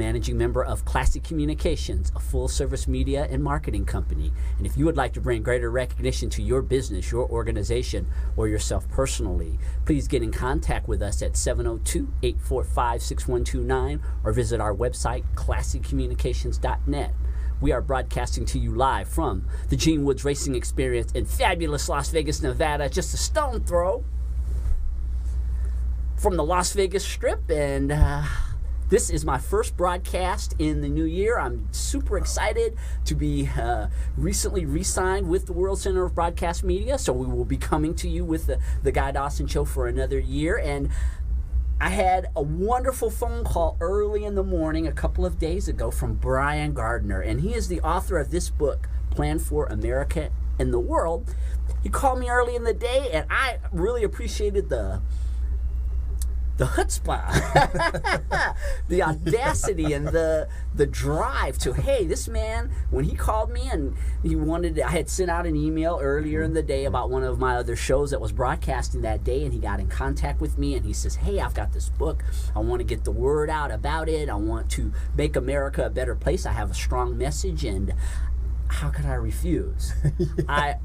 managing member of Classic Communications, a full-service media and marketing company. And if you would like to bring greater recognition to your business, your organization, or yourself personally, please get in contact with us at 702-845-6129 or visit our website, classiccommunications.net. We are broadcasting to you live from the Gene Woods Racing Experience in fabulous Las Vegas, Nevada, just a stone throw from the Las Vegas Strip, and this is my first broadcast in the new year. I'm super excited to be recently re-signed with the World Center of Broadcast Media, so we will be coming to you with the Guy Dawson Show for another year. And I had a wonderful phone call early in the morning a couple of days ago from Brian Gardner, and he is the author of this book, Plan for America and the World. He called me early in the day, and I really appreciated the chutzpah, the audacity, and the drive to, hey, this man, when he called me and he wanted, I had sent out an email earlier in the day about one of my other shows that was broadcasting that day, and he got in contact with me and he says, hey, I've got this book. I want to get the word out about it. I want to make America a better place. I have a strong message, and how could I refuse? Yeah. I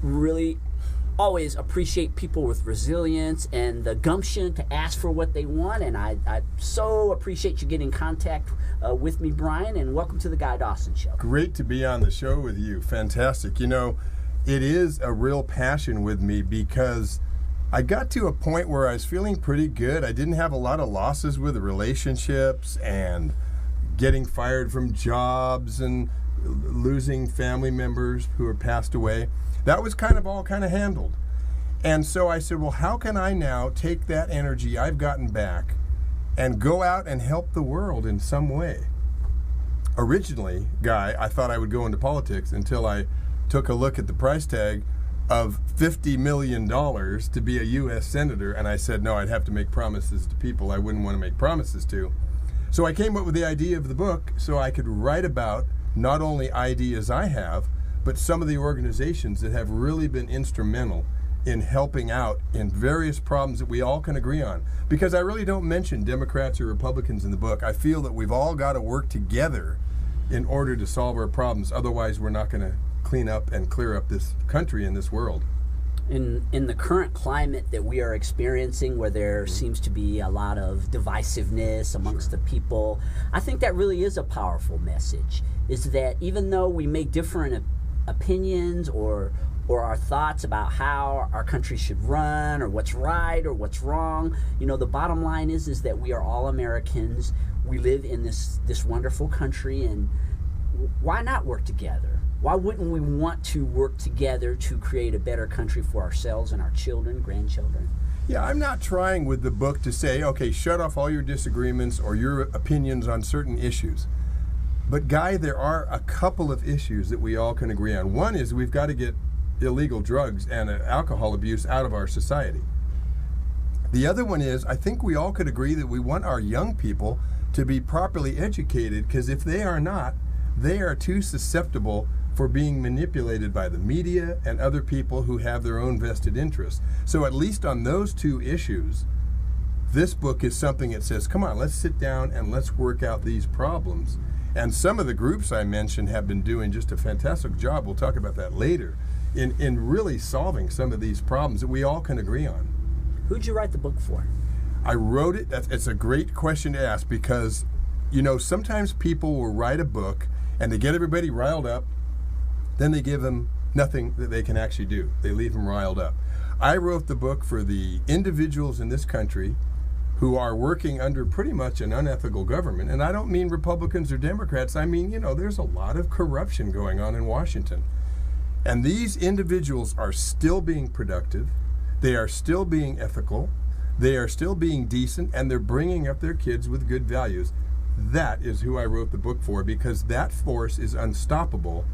really always appreciate people with resilience and the gumption to ask for what they want, and I so appreciate you getting in contact with me, Brian, and welcome to the Guy Dawson Show. Great to be on the show with you. Fantastic. You know, it is a real passion with me because I got to a point where I was feeling pretty good. I didn't have a lot of losses with relationships and getting fired from jobs and losing family members who had passed away. That was all handled. And so I said, well, how can I now take that energy I've gotten back and go out and help the world in some way? Originally, Guy, I thought I would go into politics until I took a look at the price tag of $50 million to be a U.S. senator, and I said, no, I'd have to make promises to people I wouldn't want to make promises to. So I came up with the idea of the book so I could write about not only ideas I have, but some of the organizations that have really been instrumental in helping out in various problems that we all can agree on. Because I really don't mention Democrats or Republicans in the book. I feel that we've all got to work together in order to solve our problems. Otherwise, we're not going to clean up and clear up this country and this world. In the current climate that we are experiencing, where there seems to be a lot of divisiveness amongst the people, I think that really is a powerful message, is that even though we may differ in opinions or our thoughts about how our country should run or what's right or what's wrong, you know, the bottom line is that we are all Americans. We live in this wonderful country, and why not work together? Why wouldn't we want to work together to create a better country for ourselves and our children, grandchildren? Yeah, I'm not trying with the book to say, okay, shut off all your disagreements or your opinions on certain issues. But Guy, there are a couple of issues that we all can agree on. One is we've got to get illegal drugs and alcohol abuse out of our society. The other one is, I think we all could agree that we want our young people to be properly educated, because if they are not, they are too susceptible for being manipulated by the media and other people who have their own vested interests. So at least on those two issues, this book is something that says, come on, let's sit down and let's work out these problems. And some of the groups I mentioned have been doing just a fantastic job, we'll talk about that later, in really solving some of these problems that we all can agree on. Who'd you write the book for? I wrote it, it's a great question to ask, because, you know, sometimes people will write a book and they get everybody riled up, then they give them nothing that they can actually do. They leave them riled up. I wrote the book for the individuals in this country who are working under pretty much an unethical government. And I don't mean Republicans or Democrats. I mean, you know, there's a lot of corruption going on in Washington. And these individuals are still being productive. They are still being ethical. They are still being decent, and they're bringing up their kids with good values. That is who I wrote the book for, because that force is unstoppable.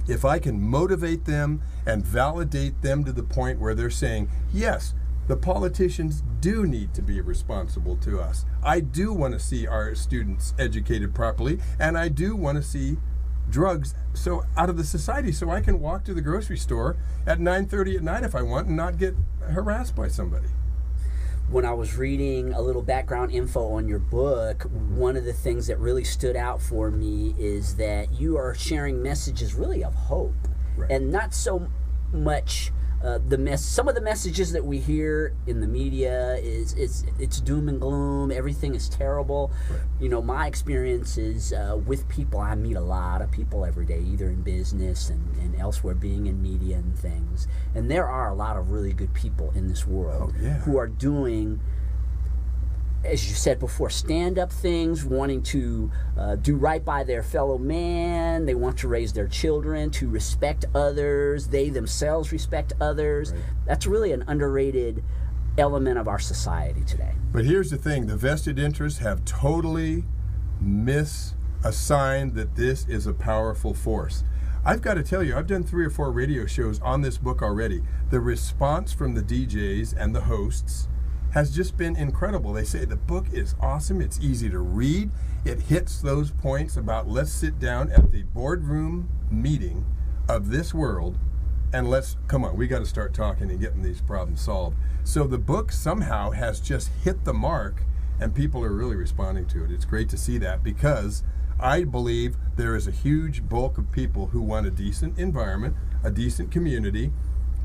If I can motivate them and validate them to the point where they're saying, yes, the politicians do need to be responsible to us. I do want to see our students educated properly, and I do want to see drugs out of the society so I can walk to the grocery store at 9:30 at night if I want and not get harassed by somebody. when I was reading a little background info on your book, one of the things that really stood out for me is that you are sharing messages really of hope, and not so much some of the messages that we hear in the media is it's doom and gloom. Everything is terrible. You know, my experience is with people. I meet a lot of people every day, either in business and elsewhere, being in media and things. And there are a lot of really good people in this world who are doing, as you said before, stand-up things, wanting to do right by their fellow man. They want to raise their children to respect others. They themselves respect others. That's really an underrated element of our society today. But here's the thing. The vested interests have totally misassigned that this is a powerful force. I've got to tell you, I've done 3 or 4 radio shows on this book already. The response from the DJs and the hosts has just been incredible. They say the book is awesome, it's easy to read, it hits those points about let's sit down at the boardroom meeting of this world and come on, we got to start talking and getting these problems solved. So the book somehow has just hit the mark, and people are really responding to it. It's great to see that, because I believe there is a huge bulk of people who want a decent environment, a decent community.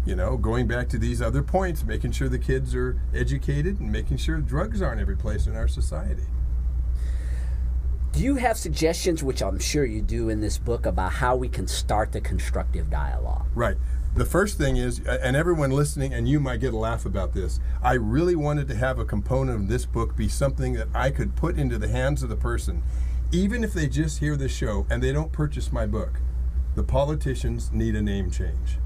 You know, going back to these other points, making sure the kids are educated and making sure drugs aren't every place in our society. Do you have suggestions, which I'm sure you do in this book, about how we can start the constructive dialogue? Right. The first thing is, and everyone listening, and you might get a laugh about this, I really wanted to have a component of this book be something that I could put into the hands of the person, even if they just hear the show and they don't purchase my book. The politicians need a name change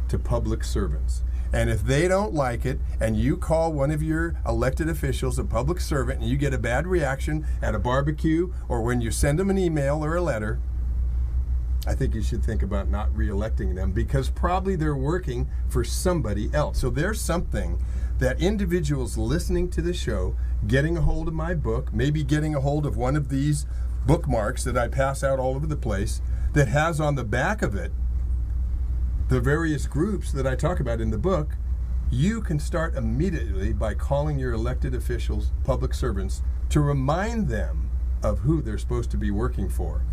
to public servants. And if they don't like it, and you call one of your elected officials a public servant, and you get a bad reaction at a barbecue or when you send them an email or a letter, I think you should think about not re-electing them, because probably they're working for somebody else. So there's something that individuals listening to the show, getting a hold of my book, maybe getting a hold of one of these bookmarks that I pass out all over the place, that has on the back of it the various groups that I talk about in the book. You can start immediately by calling your elected officials, public servants, to remind them of who they're supposed to be working for.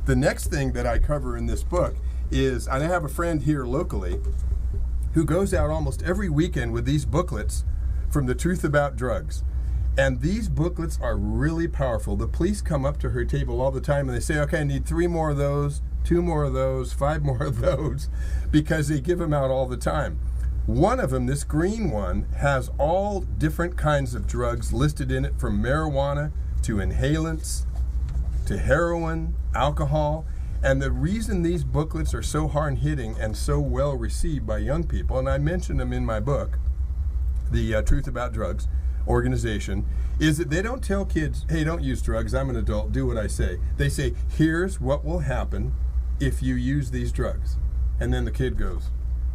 The next thing that I cover in this book is, and I have a friend here locally who goes out almost every weekend with these booklets from the Truth About Drugs. And these booklets are really powerful. The police come up to her table all the time and they say, okay, I need 3 more of those, 2 more of those, 5 more of those, because they give them out all the time. One of them, this green one, has all different kinds of drugs listed in it, from marijuana to inhalants to heroin, alcohol. And the reason these booklets are so hard-hitting and so well received by young people, and I mention them in my book, the Truth About Drugs organization, is that they don't tell kids, hey, don't use drugs, I'm an adult, do what I say. They say, here's what will happen if you use these drugs. And then the kid goes,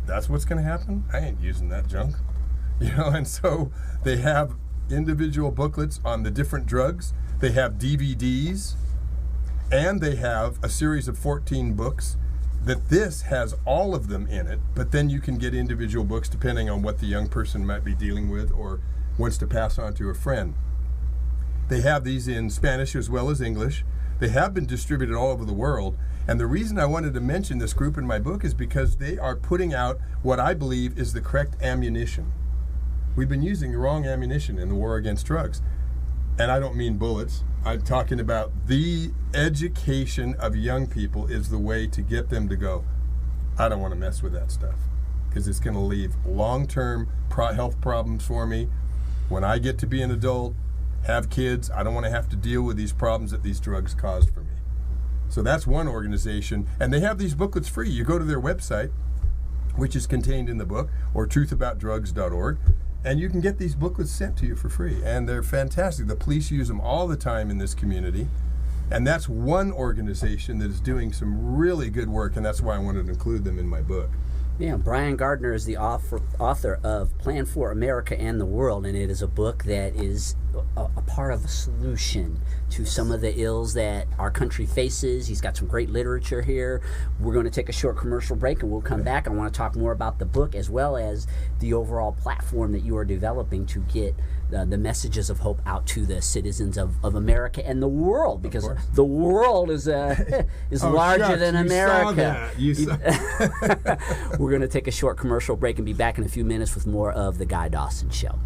that's what's going to happen? I ain't using that junk. You know, and so they have individual booklets on the different drugs. They have DVDs, and they have a series of 14 books that this has all of them in it, but then you can get individual books depending on what the young person might be dealing with or wants to pass on to a friend. They have these in Spanish as well as English. They have been distributed all over the world. And the reason I wanted to mention this group in my book is because they are putting out what I believe is the correct ammunition. We've been using the wrong ammunition in the war against drugs. And I don't mean bullets. I'm talking about the education of young people is the way to get them to go, I don't want to mess with that stuff, because it's going to leave long-term health problems for me. When I get to be an adult, have kids, I don't want to have to deal with these problems that these drugs caused for me. So that's one organization, and they have these booklets free. You go to their website, which is contained in the book, or truthaboutdrugs.org, and you can get these booklets sent to you for free, and they're fantastic. The police use them all the time in this community, and that's one organization that is doing some really good work, and that's why I wanted to include them in my book. Yeah, Brian Gardner is the author of Plan for America and the World, and it is a book that is a part of a solution to some of the ills that our country faces. He's got some great literature here. We're going to take a short commercial break, and we'll come back. I want to talk more about the book as well as the overall platform that you are developing to get the messages of hope out to the citizens of America and the world, because the world is larger than America. We're going to take a short commercial break and be back in a few minutes with more of The Guy Dawson Show.